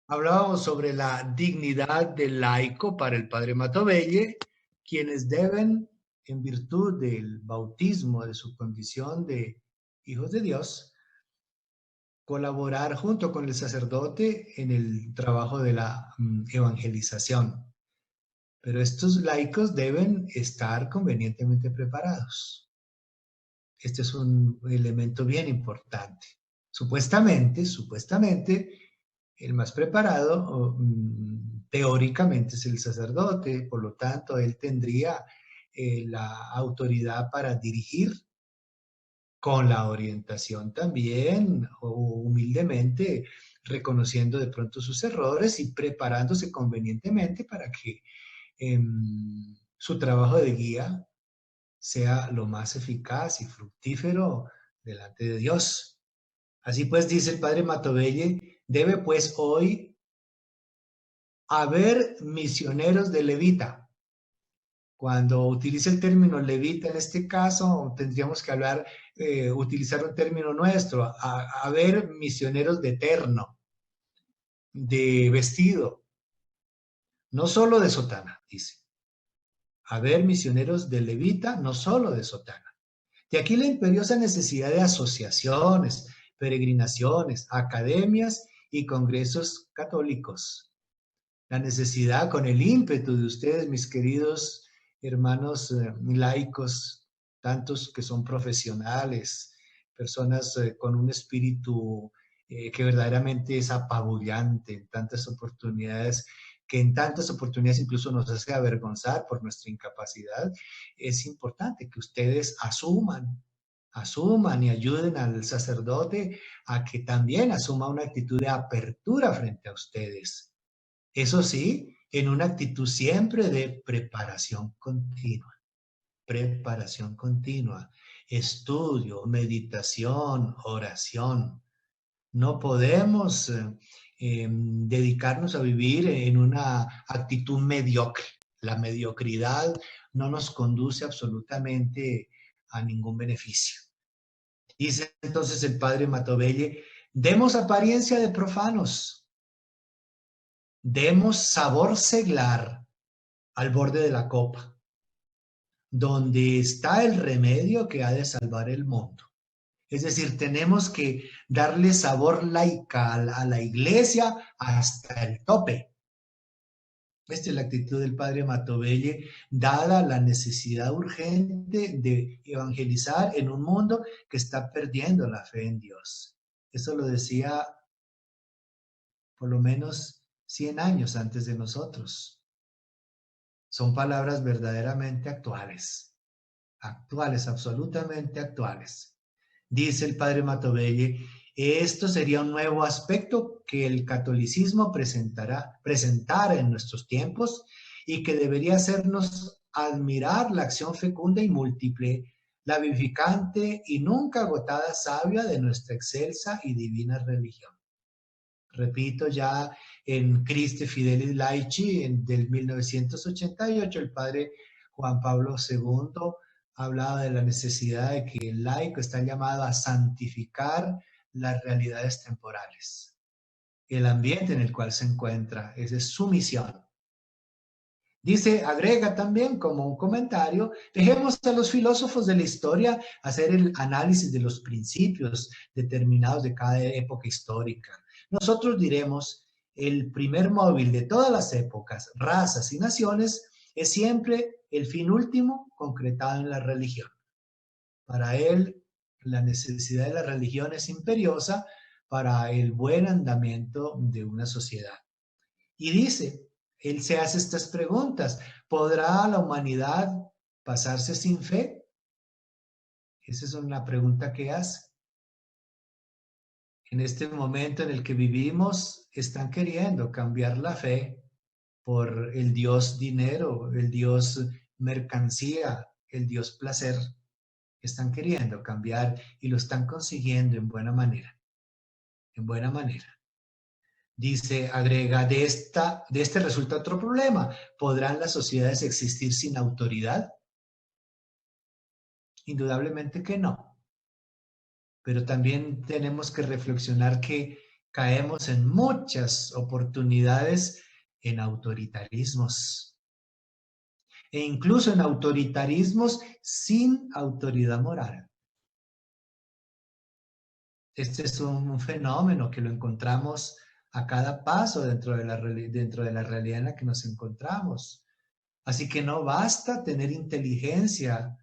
Hablábamos sobre la dignidad del laico para el padre Matovelle, quienes deben, en virtud del bautismo, de su condición de hijos de Dios, colaborar junto con el sacerdote en el trabajo de la evangelización. Pero estos laicos deben estar convenientemente preparados. Este es un elemento bien importante. Supuestamente, el más preparado teóricamente es el sacerdote, por lo tanto, él tendría la autoridad para dirigir con la orientación también, o humildemente, reconociendo de pronto sus errores y preparándose convenientemente para que su trabajo de guía sea lo más eficaz y fructífero delante de Dios. Así pues, dice el padre Matovelle, debe pues hoy haber misioneros de levita. Cuando utilice el término levita en este caso, tendríamos que utilizar un término nuestro, haber misioneros de terno, de vestido, no solo de sotana, dice. Haber misioneros de levita, no solo de sotana. De aquí la imperiosa necesidad de asociaciones, peregrinaciones, academias y congresos católicos. La necesidad con el ímpetu de ustedes, mis queridos hermanos laicos, tantos que son profesionales, personas con un espíritu que verdaderamente es apabullante en tantas oportunidades, que en tantas oportunidades incluso nos hace avergonzar por nuestra incapacidad. Es importante que ustedes asuman y ayuden al sacerdote a que también asuma una actitud de apertura frente a ustedes. Eso sí, en una actitud siempre de preparación continua, estudio, meditación, oración. No podemos dedicarnos a vivir en una actitud mediocre. La mediocridad no nos conduce absolutamente a ningún beneficio. Dice entonces el padre Matovelle, demos apariencia de profanos, demos sabor seglar al borde de la copa, donde está el remedio que ha de salvar el mundo. Es decir, tenemos que darle sabor laical a la iglesia hasta el tope. Esta es la actitud del padre Matovelle, dada la necesidad urgente de evangelizar en un mundo que está perdiendo la fe en Dios. Eso lo decía por lo menos 100 años antes de nosotros. Son palabras verdaderamente actuales, absolutamente actuales. Dice el padre Matovelle, esto sería un nuevo aspecto que el catolicismo presentara en nuestros tiempos y que debería hacernos admirar la acción fecunda y múltiple, la vivificante y nunca agotada savia de nuestra excelsa y divina religión. Repito, ya en Christe Fidelis Laici del 1988, el padre Juan Pablo II hablaba de la necesidad de que el laico está llamado a santificar las realidades temporales, el ambiente en el cual se encuentra, esa es su misión. Dice, agrega también como un comentario, dejemos a los filósofos de la historia hacer el análisis de los principios determinados de cada época histórica. Nosotros diremos, el primer móvil de todas las épocas, razas y naciones es siempre el fin último concretado en la religión. Para él, la necesidad de la religión es imperiosa para el buen andamiento de una sociedad. Y dice, él se hace estas preguntas, ¿podrá la humanidad pasarse sin fe? Esa es una pregunta que hace. En este momento en el que vivimos, están queriendo cambiar la fe por el Dios dinero, el Dios mercancía, el Dios placer. Están queriendo cambiar y lo están consiguiendo en buena manera, en buena manera. Dice, agrega, de este resulta otro problema. ¿Podrán las sociedades existir sin autoridad? Indudablemente que no. Pero también tenemos que reflexionar que Caemos en muchas oportunidades en autoritarismos e incluso en autoritarismos sin autoridad moral. Este es un fenómeno que lo encontramos a cada paso dentro de la realidad en la que nos encontramos. Así que no basta tener inteligencia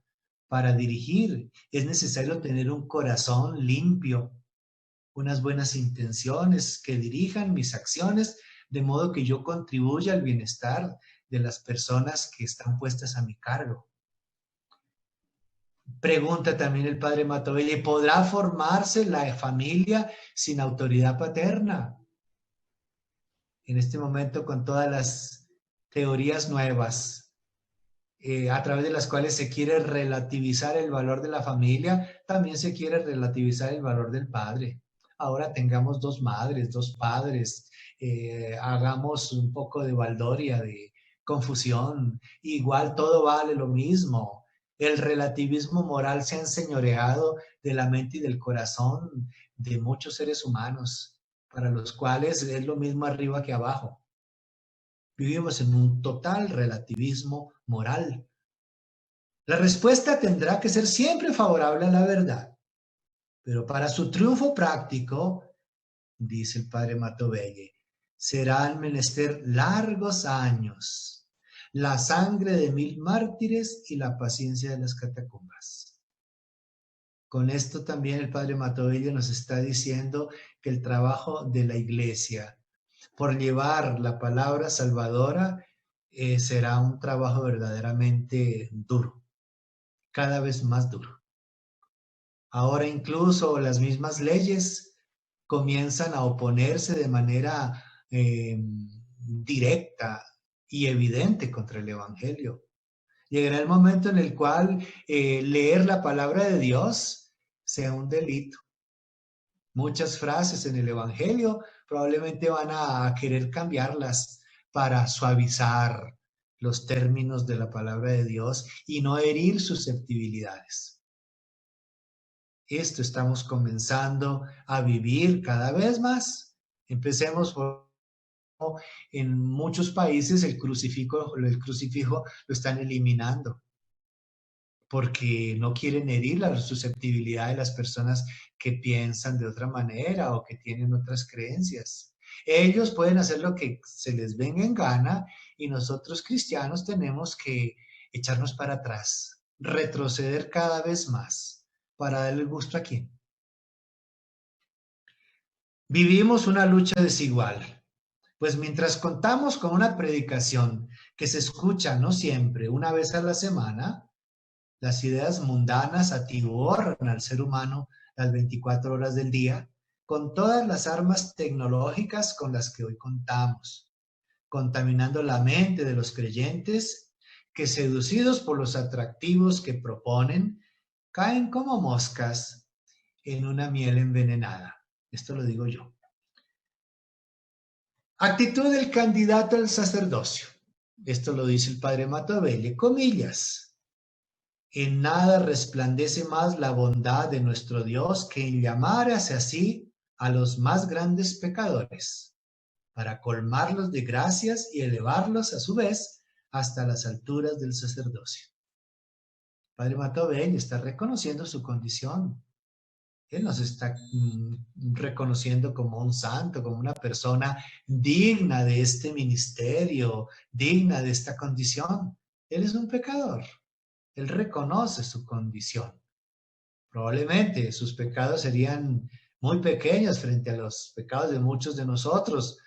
para dirigir, es necesario tener un corazón limpio, unas buenas intenciones que dirijan mis acciones de modo que yo contribuya al bienestar de las personas que están puestas a mi cargo. Pregunta también el padre Matovelle, ¿podrá formarse la familia sin autoridad paterna? En este momento, con todas las teorías nuevas, a través de las cuales se quiere relativizar el valor de la familia, también se quiere relativizar el valor del padre. Ahora tengamos dos madres, dos padres, hagamos un poco de baldoria, de confusión, igual todo vale lo mismo. El relativismo moral se ha enseñoreado de la mente y del corazón de muchos seres humanos, para los cuales es lo mismo arriba que abajo. Vivimos en un total relativismo moral. La respuesta tendrá que ser siempre favorable a la verdad, pero para su triunfo práctico, dice el padre Matovelle, serán menester largos años, la sangre de 1000 mártires y la paciencia de las catacumbas. Con esto también el padre Matovelle nos está diciendo que el trabajo de la iglesia por llevar la palabra salvadora será un trabajo verdaderamente duro, cada vez más duro. Ahora incluso las mismas leyes comienzan a oponerse de manera directa y evidente contra el Evangelio. Llegará el momento en el cual leer la palabra de Dios sea un delito. Muchas frases en el Evangelio probablemente van a querer cambiarlas para suavizar los términos de la palabra de Dios y no herir susceptibilidades. Esto estamos comenzando a vivir cada vez más. Empecemos por en muchos países el crucifijo lo están eliminando porque no quieren herir la susceptibilidad de las personas que piensan de otra manera o que tienen otras creencias. Ellos pueden hacer lo que se les venga en gana y nosotros cristianos tenemos que echarnos para atrás, retroceder cada vez más para darle gusto a quién. Vivimos una lucha desigual, pues mientras contamos con una predicación que se escucha no siempre, una vez a la semana, las ideas mundanas atiborran al ser humano las 24 horas del día con todas las armas tecnológicas con las que hoy contamos, contaminando la mente de los creyentes que, seducidos por los atractivos que proponen, caen como moscas en una miel envenenada. Esto lo digo yo. Actitud del candidato al sacerdocio. Esto lo dice el padre Matovelle, comillas. En nada resplandece más la bondad de nuestro Dios que en llamar hacia sí a los más grandes pecadores, para colmarlos de gracias y elevarlos a su vez hasta las alturas del sacerdocio. Padre Matovelle está reconociendo su condición. Él nos está reconociendo como un santo, como una persona digna de este ministerio, digna de esta condición. Él es un pecador. Él reconoce su condición. Probablemente sus pecados serían muy pequeños frente a los pecados de muchos de nosotros.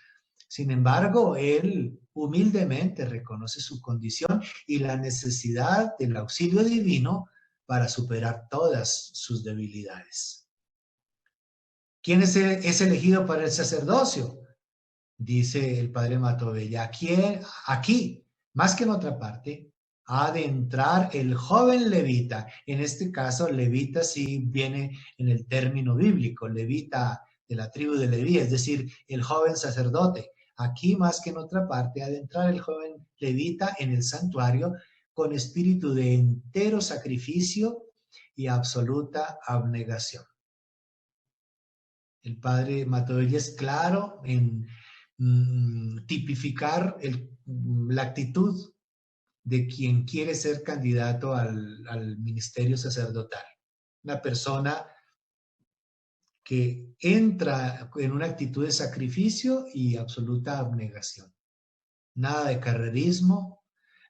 Sin embargo, él humildemente reconoce su condición y la necesidad del auxilio divino para superar todas sus debilidades. ¿Quién es elegido para el sacerdocio? Dice el padre Matovelle. Aquí, más que en otra parte, ha de entrar el joven levita. En este caso, levita sí viene en el término bíblico, levita de la tribu de Leví, es decir, el joven sacerdote. Aquí, más que en otra parte, ha de entrar el joven levita en el santuario con espíritu de entero sacrificio y absoluta abnegación. El padre Matovella es claro en tipificar la actitud de quien quiere ser candidato al ministerio sacerdotal. Una persona que entra en una actitud de sacrificio y absoluta abnegación. Nada de carrerismo,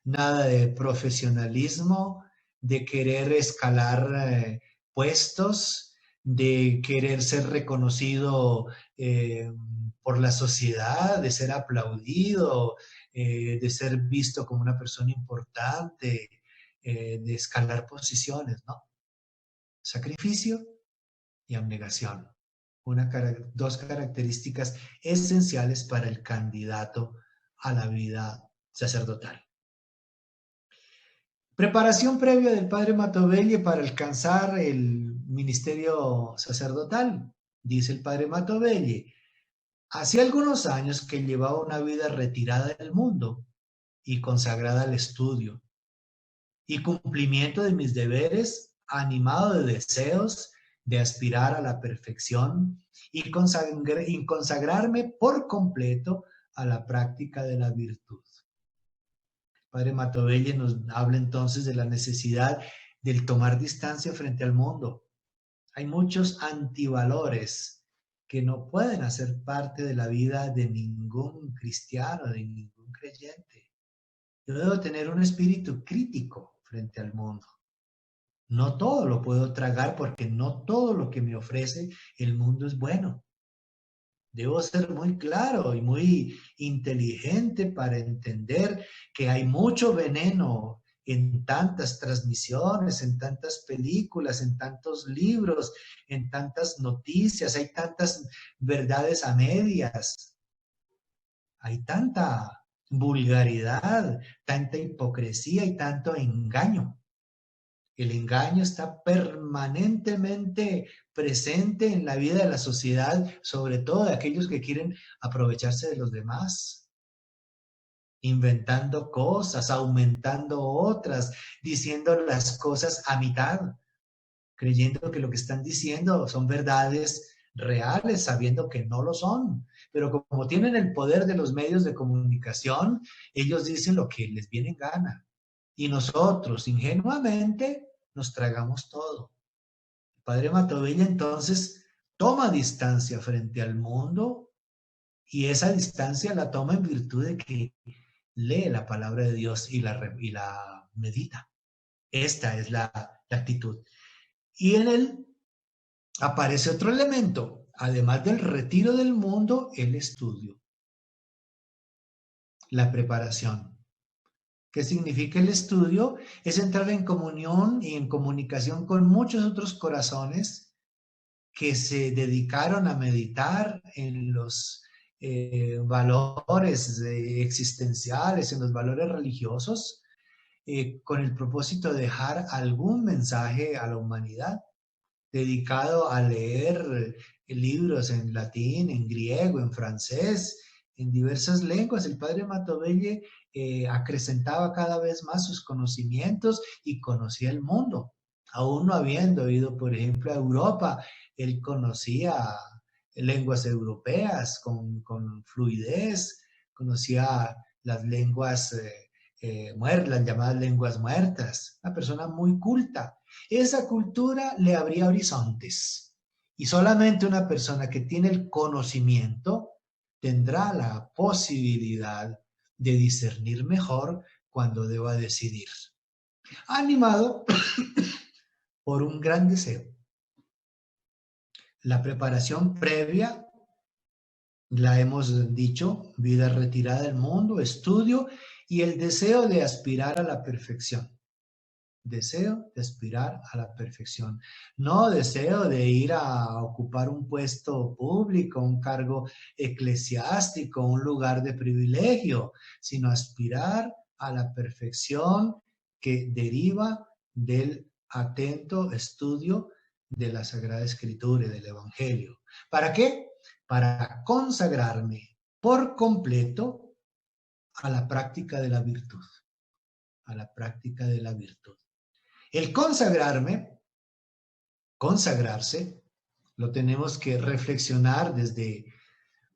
nada de profesionalismo, de querer escalar puestos, de querer ser reconocido por la sociedad, de ser aplaudido, de ser visto como una persona importante, de escalar posiciones, ¿no? Sacrificio y abnegación. Dos características esenciales para el candidato a la vida sacerdotal. Preparación previa del padre Matovelle para alcanzar el ministerio sacerdotal. Dice el padre Matovelle, hacía algunos años que llevaba una vida retirada del mundo y consagrada al estudio y cumplimiento de mis deberes, animado de deseos de aspirar a la perfección y consagrarme por completo a la práctica de la virtud. Padre Matovelle nos habla entonces de la necesidad del tomar distancia frente al mundo. Hay muchos antivalores que no pueden hacer parte de la vida de ningún cristiano, de ningún creyente. Yo debo tener un espíritu crítico frente al mundo. No todo lo puedo tragar porque no todo lo que me ofrece el mundo es bueno. Debo ser muy claro y muy inteligente para entender que hay mucho veneno en tantas transmisiones, en tantas películas, en tantos libros, en tantas noticias, hay tantas verdades a medias, hay tanta vulgaridad, tanta hipocresía y tanto engaño. El engaño está permanentemente presente en la vida de la sociedad, sobre todo de aquellos que quieren aprovecharse de los demás, inventando cosas, aumentando otras, diciendo las cosas a mitad, creyendo que lo que están diciendo son verdades reales, sabiendo que no lo son. Pero como tienen el poder de los medios de comunicación, ellos dicen lo que les viene en gana. Y nosotros, ingenuamente, nos tragamos todo. El padre Matovella entonces toma distancia frente al mundo y esa distancia la toma en virtud de que lee la palabra de Dios y la medita. Esta es la actitud. Y en él aparece otro elemento, además del retiro del mundo, el estudio, la preparación. ¿Qué significa el estudio? Es entrar en comunión y en comunicación con muchos otros corazones que se dedicaron a meditar en los valores existenciales, en los valores religiosos, con el propósito de dejar algún mensaje a la humanidad, dedicado a leer libros en latín, en griego, en francés, en diversas lenguas. El padre Matovelle acrecentaba cada vez más sus conocimientos y conocía el mundo. Aún no habiendo ido, por ejemplo, a Europa, él conocía lenguas europeas con fluidez, conocía las lenguas las llamadas lenguas muertas, una persona muy culta. Esa cultura le abría horizontes y solamente una persona que tiene el conocimiento tendrá la posibilidad de discernir mejor cuando deba decidir. Animado por un gran deseo. La preparación previa, la hemos dicho, vida retirada del mundo, estudio y el deseo de aspirar a la perfección. Deseo de aspirar a la perfección. No deseo de ir a ocupar un puesto público, un cargo eclesiástico, un lugar de privilegio, sino aspirar a la perfección que deriva del atento estudio de la Sagrada Escritura y del Evangelio. ¿Para qué? Para consagrarme por completo a la práctica de la virtud. A la práctica de la virtud. El consagrarse, Lo tenemos que reflexionar desde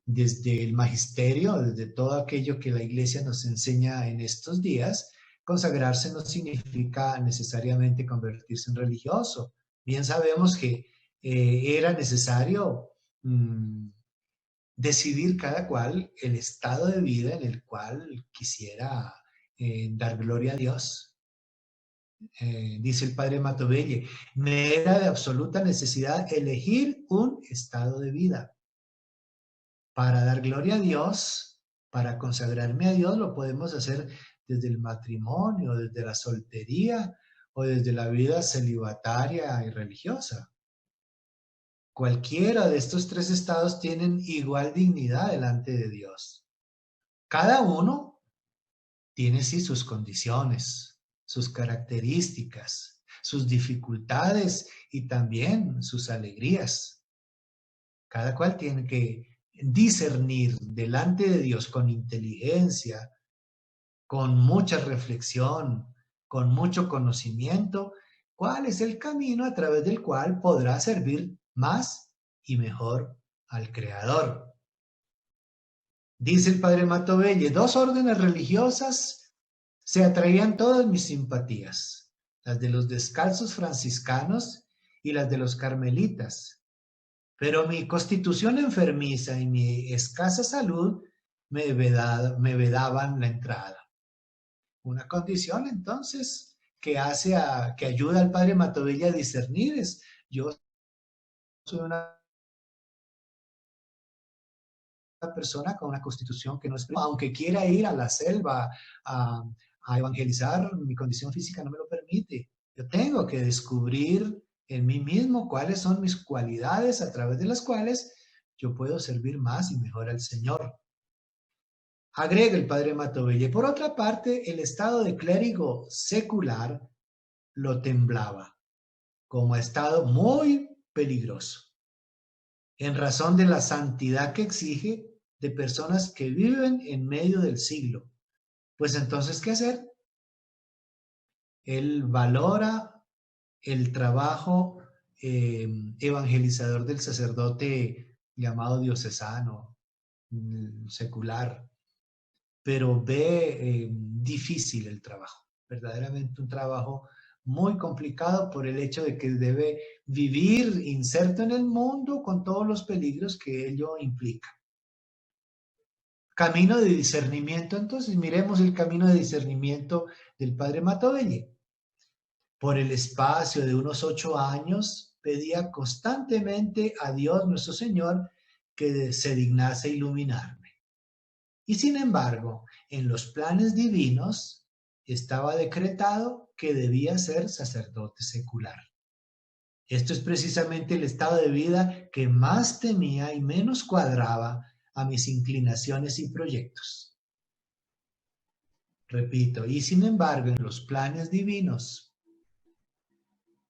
el magisterio, desde todo aquello que la iglesia nos enseña en estos días. Consagrarse no significa necesariamente convertirse en religioso. Bien sabemos que era necesario decidir cada cual el estado de vida en el cual quisiera dar gloria a Dios. Dice el padre Matovelle, me era de absoluta necesidad elegir un estado de vida. Para dar gloria a Dios, para consagrarme a Dios, lo podemos hacer desde el matrimonio, desde la soltería o desde la vida celibataria y religiosa. Cualquiera de estos tres estados tienen igual dignidad delante de Dios. Cada uno tiene sí sus condiciones, sus características, sus dificultades y también sus alegrías. Cada cual tiene que discernir delante de Dios con inteligencia, con mucha reflexión, con mucho conocimiento, cuál es el camino a través del cual podrá servir más y mejor al Creador. Dice el padre Matovelle, dos órdenes religiosas se atraían todas mis simpatías, las de los descalzos franciscanos y las de los carmelitas. Pero mi constitución enfermiza y mi escasa salud me vedaban la entrada. Una condición entonces que ayuda al padre Matovella a discernir es, yo soy una persona con una constitución que no es, aunque quiera ir a la selva a evangelizar, mi condición física no me lo permite. Yo tengo que descubrir en mí mismo cuáles son mis cualidades a través de las cuales yo puedo servir más y mejor al Señor. Agrega el padre Matovelle. Por otra parte, el estado de clérigo secular lo temblaba como estado muy peligroso, en razón de la santidad que exige de personas que viven en medio del siglo. Pues entonces, ¿qué hacer? Él valora el trabajo evangelizador del sacerdote llamado diocesano, secular, pero ve difícil el trabajo, verdaderamente un trabajo muy complicado por el hecho de que debe vivir inserto en el mundo con todos los peligros que ello implica. Camino de discernimiento, entonces miremos el camino de discernimiento del padre Matovelle. Por el espacio de unos 8 años pedía constantemente a Dios nuestro Señor que se dignase iluminarme. Y sin embargo, en los planes divinos estaba decretado que debía ser sacerdote secular. Esto es precisamente el estado de vida que más temía y menos cuadraba a mis inclinaciones y proyectos. Repito, y sin embargo, en los planes divinos,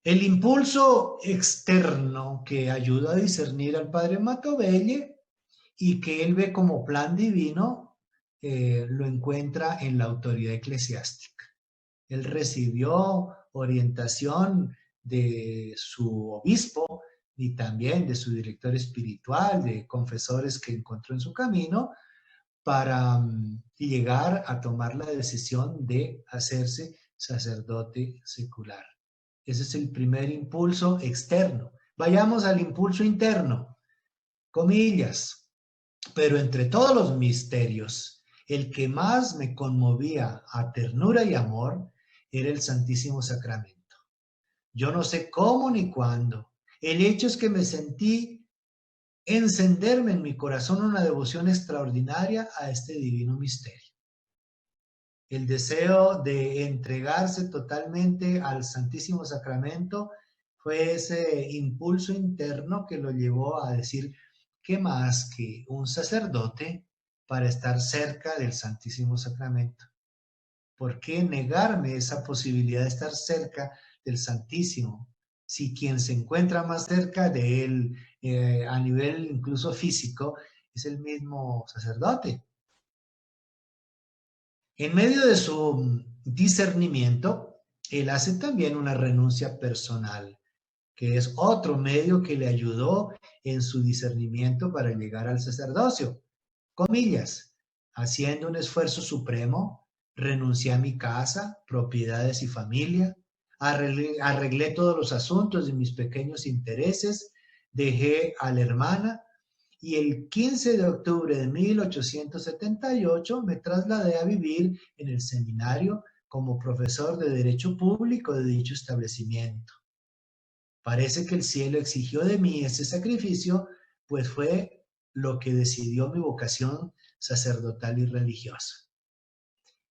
el impulso externo que ayuda a discernir al padre Matovelle y que él ve como plan divino, lo encuentra en la autoridad eclesiástica. Él recibió orientación de su obispo y también de su director espiritual, de confesores que encontró en su camino, para llegar a tomar la decisión de hacerse sacerdote secular. Ese es el primer impulso externo. Vayamos al impulso interno, comillas, pero entre todos los misterios, el que más me conmovía a ternura y amor era el Santísimo Sacramento. Yo no sé cómo ni cuándo. El hecho es que me sentí encenderme en mi corazón una devoción extraordinaria a este divino misterio. El deseo de entregarse totalmente al Santísimo Sacramento fue ese impulso interno que lo llevó a decir, ¿qué más que un sacerdote para estar cerca del Santísimo Sacramento? ¿Por qué negarme esa posibilidad de estar cerca del Santísimo? Si quien se encuentra más cerca de él a nivel incluso físico es el mismo sacerdote. En medio de su discernimiento, él hace también una renuncia personal que es otro medio que le ayudó en su discernimiento para llegar al sacerdocio. Comillas, haciendo un esfuerzo supremo, renuncié a mi casa, propiedades y familia, arreglé todos los asuntos de mis pequeños intereses, dejé a la hermana y el 15 de octubre de 1878 me trasladé a vivir en el seminario como profesor de Derecho Público de dicho establecimiento. Parece que el cielo exigió de mí ese sacrificio, pues fue lo que decidió mi vocación sacerdotal y religiosa.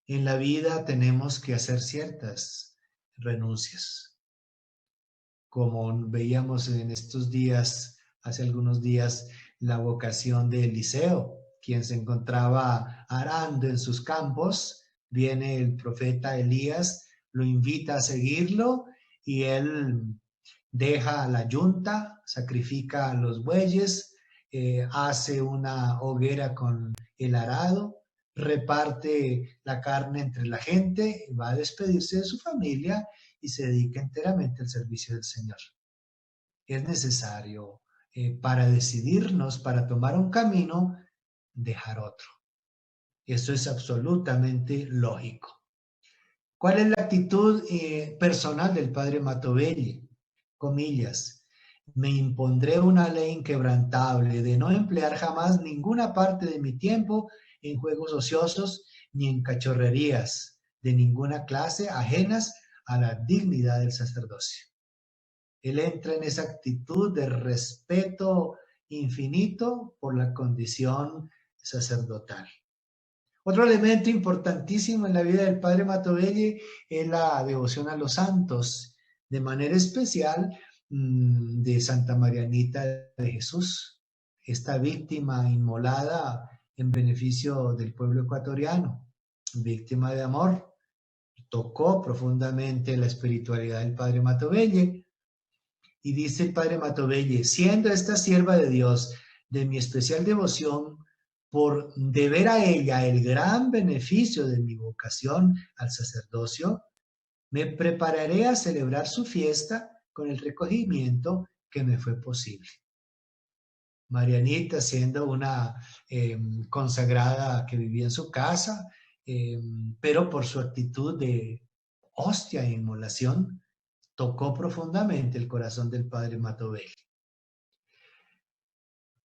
En la vida tenemos que hacer ciertas renuncias. Como veíamos en estos días, hace algunos días, la vocación de Eliseo, quien se encontraba arando en sus campos, viene el profeta Elías, lo invita a seguirlo y él deja la yunta, sacrifica a los bueyes, hace una hoguera con el arado, reparte la carne entre la gente, va a despedirse de su familia y se dedica enteramente al servicio del Señor. Es necesario para decidirnos, para tomar un camino, dejar otro. Eso es absolutamente lógico. ¿Cuál es la actitud personal del padre Matovegli? Comillas, me impondré una ley inquebrantable de no emplear jamás ninguna parte de mi tiempo en juegos ociosos ni en cachorrerías de ninguna clase ajenas a la dignidad del sacerdocio. Él entra en esa actitud de respeto infinito por la condición sacerdotal. Otro elemento importantísimo en la vida del padre Matovegli es la devoción a los santos, de manera especial de Santa Marianita de Jesús, esta víctima inmolada en beneficio del pueblo ecuatoriano, víctima de amor. Tocó profundamente la espiritualidad del padre Matovegli. Y dice el padre Matovegli, siendo esta sierva de Dios de mi especial devoción, por deber a ella el gran beneficio de mi vocación al sacerdocio, me prepararé a celebrar su fiesta con el recogimiento que me fue posible. Marianita, siendo una consagrada que vivía en su casa, pero por su actitud de hostia e inmolación, tocó profundamente el corazón del padre Matovegli.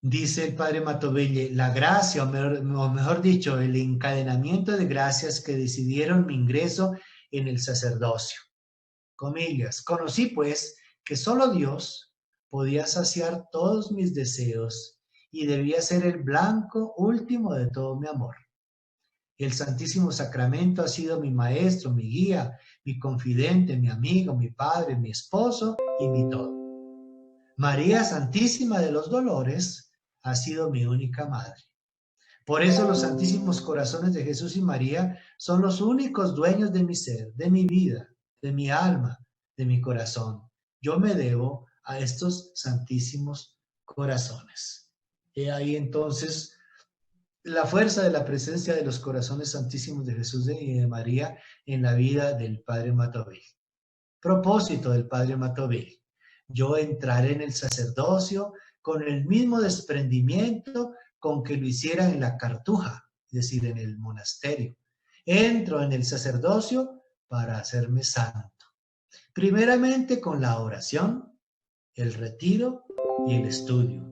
Dice el padre Matovegli, la gracia, o mejor dicho, el encadenamiento de gracias que decidieron mi ingreso en el sacerdocio. Comillas, conocí pues que solo Dios podía saciar todos mis deseos y debía ser el blanco último de todo mi amor. El Santísimo Sacramento ha sido mi maestro, mi guía, mi confidente, mi amigo, mi padre, mi esposo y mi todo. María Santísima de los Dolores ha sido mi única madre. Por eso los santísimos corazones de Jesús y María son los únicos dueños de mi ser, de mi vida, de mi alma, de mi corazón. Yo me debo a estos santísimos corazones. He ahí entonces la fuerza de la presencia de los corazones santísimos de Jesús y de María en la vida del padre Matovegli. Propósito del padre Matovegli. Yo entraré en el sacerdocio con el mismo desprendimiento con que lo hiciera en la cartuja, es decir, en el monasterio. Entro en el sacerdocio para hacerme santo. Primeramente con la oración, el retiro y el estudio.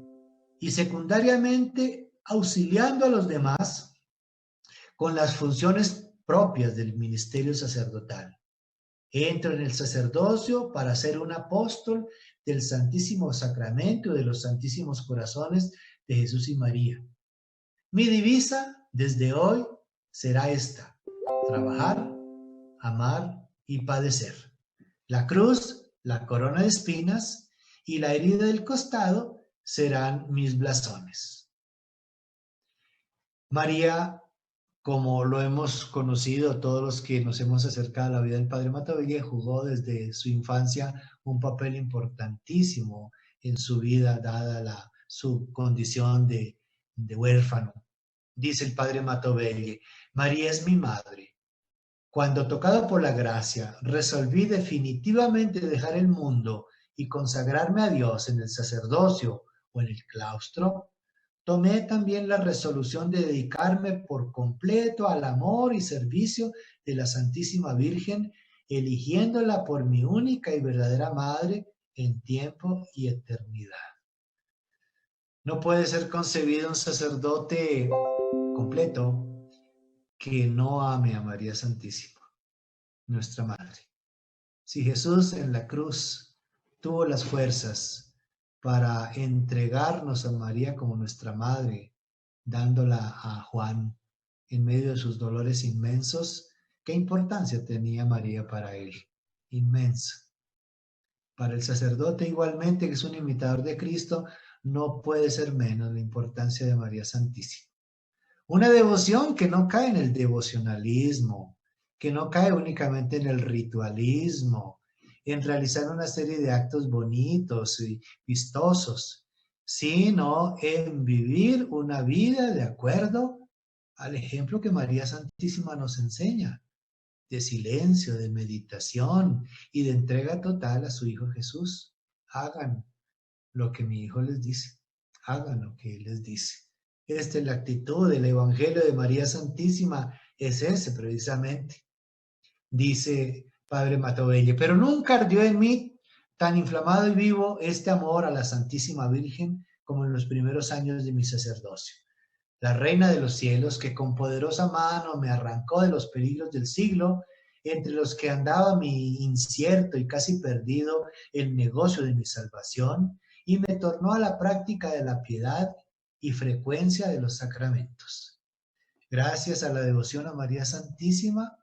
Y secundariamente auxiliando a los demás con las funciones propias del ministerio sacerdotal. Entro en el sacerdocio para ser un apóstol del Santísimo Sacramento y de los Santísimos Corazones de Jesús y María. Mi divisa desde hoy será esta: trabajar, amar y padecer. La cruz, la corona de espinas y la herida del costado serán mis blasones. María, como lo hemos conocido todos los que nos hemos acercado a la vida del padre Matovegli, jugó desde su infancia un papel importantísimo en su vida, dada su condición de huérfano. Dice el padre Matovegli, María es mi madre. Cuando, tocado por la gracia, resolví definitivamente dejar el mundo y consagrarme a Dios en el sacerdocio o en el claustro, tomé también la resolución de dedicarme por completo al amor y servicio de la Santísima Virgen, eligiéndola por mi única y verdadera madre en tiempo y eternidad. No puede ser concebido un sacerdote completo que no ame a María Santísima, nuestra madre. Si Jesús en la cruz tuvo las fuerzas para entregarnos a María como nuestra madre, dándola a Juan en medio de sus dolores inmensos, ¿qué importancia tenía María para él? Inmensa. Para el sacerdote igualmente, que es un imitador de Cristo, no puede ser menos la importancia de María Santísima. Una devoción que no cae en el devocionalismo, que no cae únicamente en el ritualismo, en realizar una serie de actos bonitos y vistosos, sino en vivir una vida de acuerdo al ejemplo que María Santísima nos enseña, de silencio, de meditación y de entrega total a su Hijo Jesús. Hagan lo que mi Hijo les dice, hagan lo que Él les dice. Esta es la actitud del Evangelio de María Santísima, es ese precisamente, dice Padre Matovelle, pero nunca ardió en mí tan inflamado y vivo este amor a la Santísima Virgen como en los primeros años de mi sacerdocio. La Reina de los Cielos, que con poderosa mano me arrancó de los peligros del siglo, entre los que andaba mi incierto y casi perdido el negocio de mi salvación, y me tornó a la práctica de la piedad y frecuencia de los sacramentos. Gracias a la devoción a María Santísima,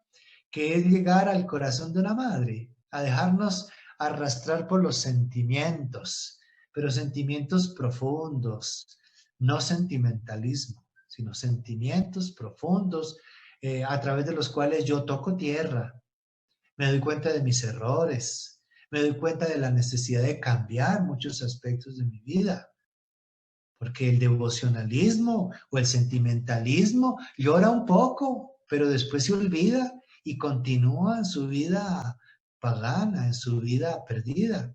que es llegar al corazón de una madre, a dejarnos arrastrar por los sentimientos, pero sentimientos profundos, no sentimentalismo, sino sentimientos profundos a través de los cuales yo toco tierra, me doy cuenta de mis errores, me doy cuenta de la necesidad de cambiar muchos aspectos de mi vida, porque el devocionalismo o el sentimentalismo llora un poco, pero después se olvida y continúa en su vida pagana, en su vida perdida.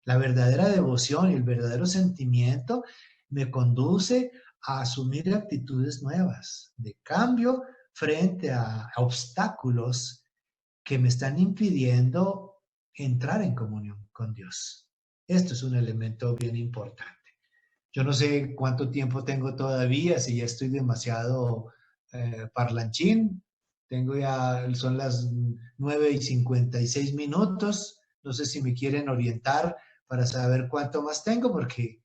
La verdadera devoción y el verdadero sentimiento me conduce a asumir actitudes nuevas, de cambio frente a obstáculos que me están impidiendo entrar en comunión con Dios. Esto es un elemento bien importante. Yo no sé cuánto tiempo tengo todavía, si ya estoy demasiado parlanchín. Tengo ya, son las 9:56. No sé si me quieren orientar para saber cuánto más tengo, porque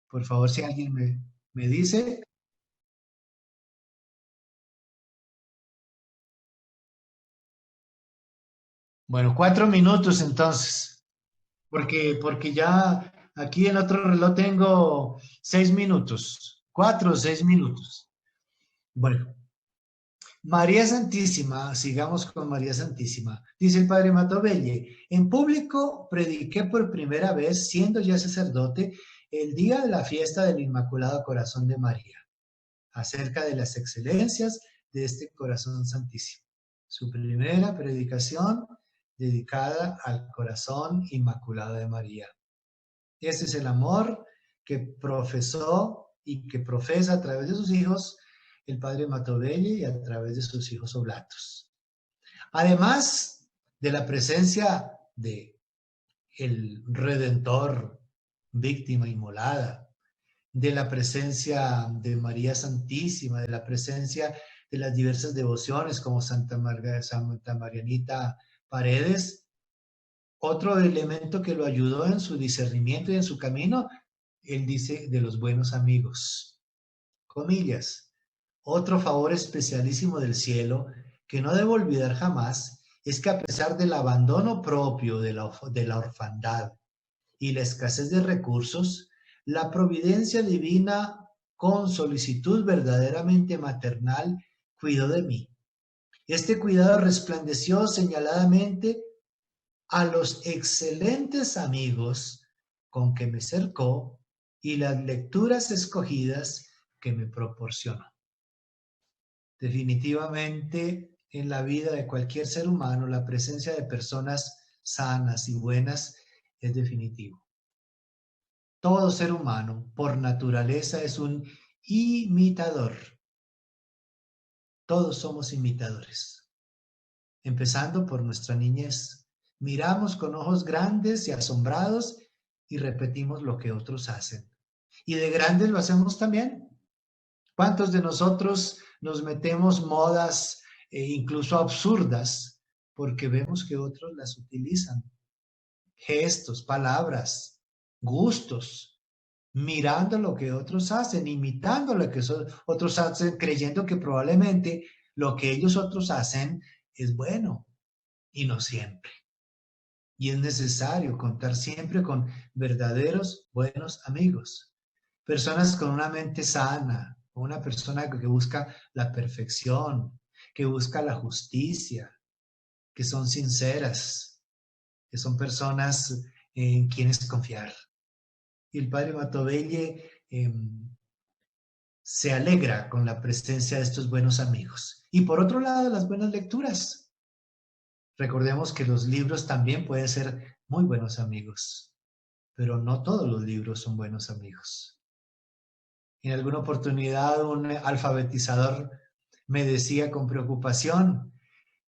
por favor, si alguien me dice. Bueno, 4 minutos entonces, porque ya aquí en otro reloj tengo 6 minutos, 4 o 6 minutos. Bueno, María Santísima, sigamos con María Santísima. Dice el padre Matovelle, en público prediqué por primera vez, siendo ya sacerdote, el día de la fiesta del Inmaculado Corazón de María, acerca de las excelencias de este Corazón Santísimo. Su primera predicación dedicada al Corazón Inmaculado de María. Ese es el amor que profesó y que profesa a través de sus hijos el padre Matovelle y a través de sus hijos oblatos. Además de la presencia de el Redentor, víctima inmolada, de la presencia de María Santísima, de la presencia de las diversas devociones como Santa Marianita Paredes, otro elemento que lo ayudó en su discernimiento y en su camino, él dice de los buenos amigos, comillas. Otro favor especialísimo del cielo que no debo olvidar jamás es que a pesar del abandono propio de la orfandad y la escasez de recursos, la providencia divina con solicitud verdaderamente maternal cuidó de mí. Este cuidado resplandeció señaladamente a los excelentes amigos con que me cercó y las lecturas escogidas que me proporcionó. Definitivamente, en la vida de cualquier ser humano, la presencia de personas sanas y buenas es definitivo. Todo ser humano, por naturaleza, es un imitador. Todos somos imitadores, empezando por nuestra niñez. Miramos con ojos grandes y asombrados y repetimos lo que otros hacen. Y de grandes lo hacemos también. ¿Cuántos de nosotros nos metemos modas incluso absurdas porque vemos que otros las utilizan? Gestos, palabras, gustos, mirando lo que otros hacen, imitando lo que otros hacen, creyendo que probablemente lo que ellos otros hacen es bueno y no siempre. Y es necesario contar siempre con verdaderos buenos amigos, personas con una mente sana, una persona que busca la perfección, que busca la justicia, que son sinceras, que son personas en quienes confiar. Y el padre Matovelle se alegra con la presencia de estos buenos amigos. Y por otro lado, las buenas lecturas. Recordemos que los libros también pueden ser muy buenos amigos, pero no todos los libros son buenos amigos. En alguna oportunidad un alfabetizador me decía con preocupación,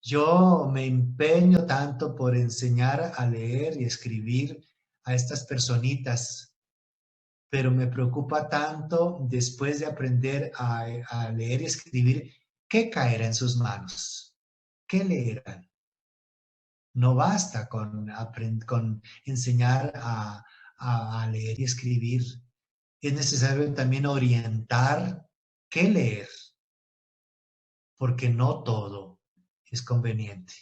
yo me empeño tanto por enseñar a leer y escribir a estas personitas, pero me preocupa tanto después de aprender a leer y escribir, ¿qué caerá en sus manos? ¿Qué leerán? No basta con enseñar a leer y escribir. Es necesario también orientar qué leer, porque no todo es conveniente.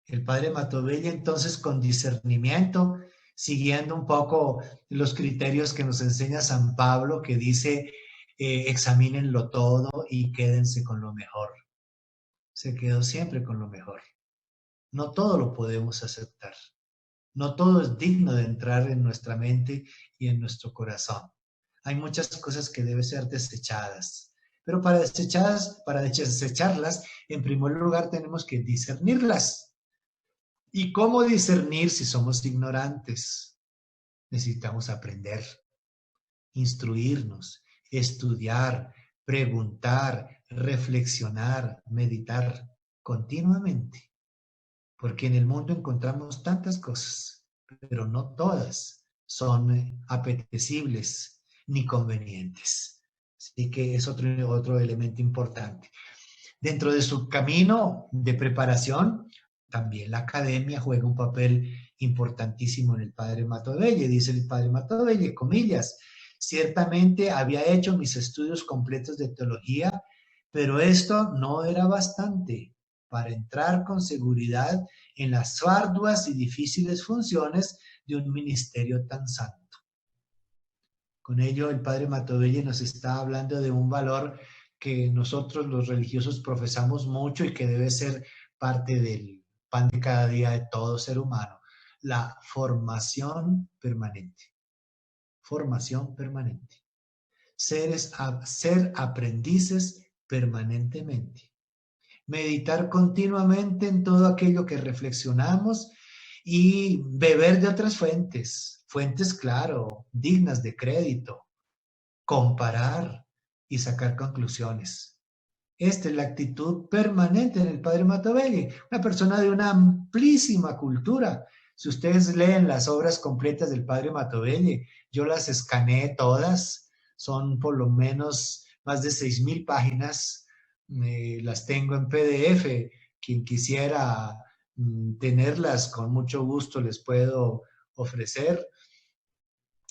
El padre Matovella, entonces, con discernimiento, siguiendo un poco los criterios que nos enseña San Pablo, que dice, examínenlo todo y quédense con lo mejor. Se quedó siempre con lo mejor. No todo lo podemos aceptar. No todo es digno de entrar en nuestra mente y en nuestro corazón. Hay muchas cosas que deben ser desechadas, pero para desecharlas, en primer lugar tenemos que discernirlas. ¿Y cómo discernir si somos ignorantes? Necesitamos aprender, instruirnos, estudiar, preguntar, reflexionar, meditar continuamente, porque en el mundo encontramos tantas cosas, pero no todas son apetecibles ni convenientes. Así que es otro elemento importante. Dentro de su camino de preparación, también la academia juega un papel importantísimo en el padre Matovelle. Dice el padre Matovelle, comillas, ciertamente había hecho mis estudios completos de teología, pero esto no era bastante para entrar con seguridad en las arduas y difíciles funciones de un ministerio tan santo. Con ello, el padre Matovelle nos está hablando de un valor que nosotros los religiosos profesamos mucho y que debe ser parte del pan de cada día de todo ser humano, la formación permanente. Formación permanente. Ser aprendices permanentemente. Meditar continuamente en todo aquello que reflexionamos y beber de otras fuentes, fuentes, claro, dignas de crédito, comparar y sacar conclusiones. Esta es la actitud permanente en el padre Matovelle, una persona de una amplísima cultura. Si ustedes leen las obras completas del padre Matovelle, yo las escaneé todas, son por lo menos más de 6,000 páginas, las tengo en PDF. Quien quisiera tenerlas, con mucho gusto les puedo ofrecer.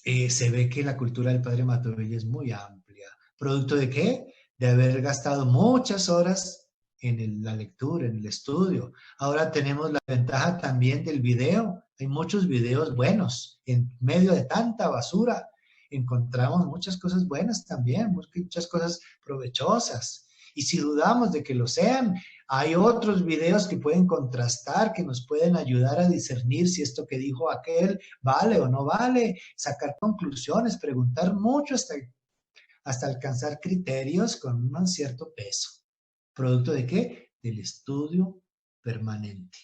Se ve que la cultura del padre Matovelle es muy amplia. ¿Producto de qué? De haber gastado muchas horas en la lectura, en el estudio. Ahora tenemos la ventaja también del video. Hay muchos videos buenos. En medio de tanta basura encontramos muchas cosas buenas también, muchas cosas provechosas. Y si dudamos de que lo sean, hay otros videos que pueden contrastar, que nos pueden ayudar a discernir si esto que dijo aquel vale o no vale, sacar conclusiones, preguntar mucho hasta alcanzar criterios con un cierto peso. ¿Producto de qué? Del estudio permanente.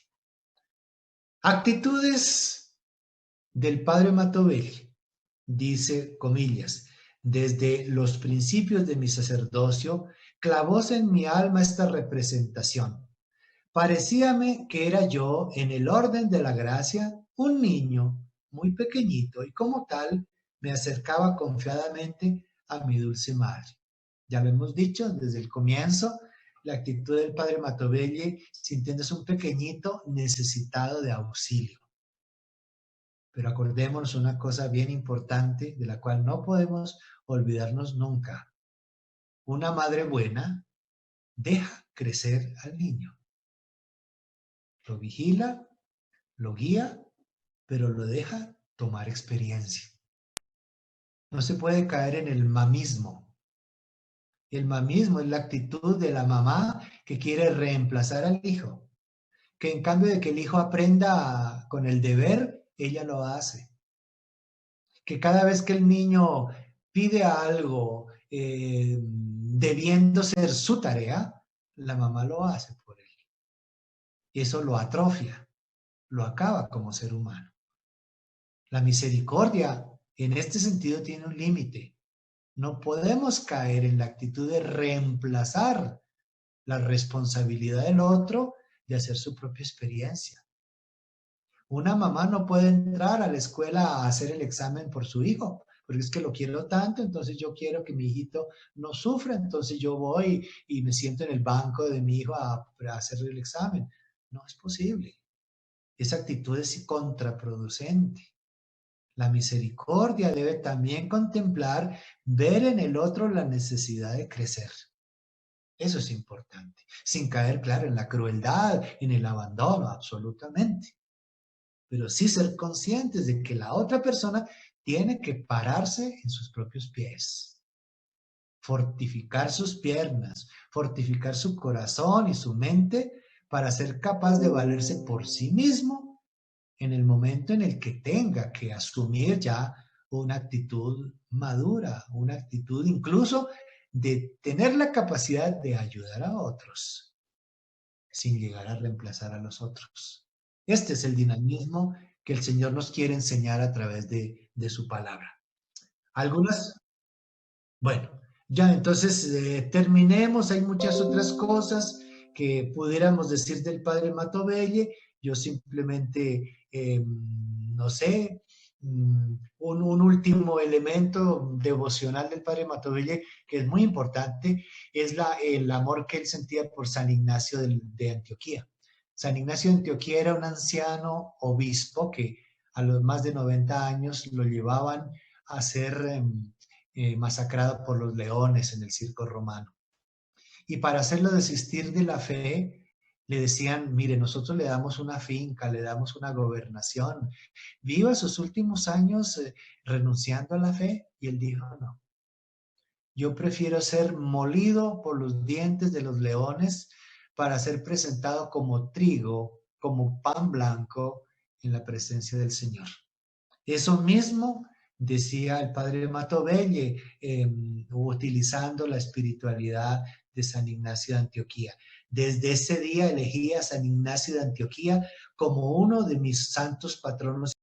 Actitudes del padre Matovelli. Dice, comillas, desde los principios de mi sacerdocio, clavóse en mi alma esta representación. Parecíame que era yo, en el orden de la gracia, un niño muy pequeñito y como tal me acercaba confiadamente a mi dulce madre. Ya lo hemos dicho desde el comienzo, la actitud del padre Matovelli, sintiéndose un pequeñito necesitado de auxilio. Pero acordémonos una cosa bien importante de la cual no podemos olvidarnos nunca. Una madre buena deja crecer al niño. Lo vigila, lo guía, pero lo deja tomar experiencia. No se puede caer en el mamismo. El mamismo es la actitud de la mamá que quiere reemplazar al hijo, que en cambio de que el hijo aprenda con el deber, ella lo hace. Que cada vez que el niño pide algo debiendo ser su tarea, la mamá lo hace por él. Eso lo atrofia, lo acaba como ser humano. La misericordia en este sentido tiene un límite. No podemos caer en la actitud de reemplazar la responsabilidad del otro de hacer su propia experiencia. Una mamá no puede entrar a la escuela a hacer el examen por su hijo, porque es que lo quiero tanto, entonces yo quiero que mi hijito no sufra, entonces yo voy y me siento en el banco de mi hijo a hacer el examen. No es posible. Esa actitud es contraproducente. La misericordia debe también contemplar ver en el otro la necesidad de crecer. Eso es importante, sin caer, claro, en la crueldad, en el abandono, absolutamente. Pero sí ser conscientes de que la otra persona tiene que pararse en sus propios pies, fortificar sus piernas, fortificar su corazón y su mente para ser capaz de valerse por sí mismo en el momento en el que tenga que asumir ya una actitud madura, una actitud incluso de tener la capacidad de ayudar a otros sin llegar a reemplazar a los otros. Este es el dinamismo que el Señor nos quiere enseñar a través de su palabra. Algunas, bueno, ya entonces terminemos, hay muchas otras cosas que pudiéramos decir del Padre Matovelle. Yo simplemente, no sé, un último elemento devocional del Padre Matovelle que es muy importante, es el amor que él sentía por San Ignacio de Antioquía. San Ignacio de Antioquía era un anciano obispo que a los más de 90 años lo llevaban a ser masacrado por los leones en el circo romano. Y para hacerlo desistir de la fe, le decían, mire, nosotros le damos una finca, le damos una gobernación, viva sus últimos años renunciando a la fe. Y él dijo, no, yo prefiero ser molido por los dientes de los leones para ser presentado como trigo, como pan blanco en la presencia del Señor. Eso mismo decía el padre Matovelle, utilizando la espiritualidad de San Ignacio de Antioquía. Desde ese día elegí a San Ignacio de Antioquía como uno de mis santos patronos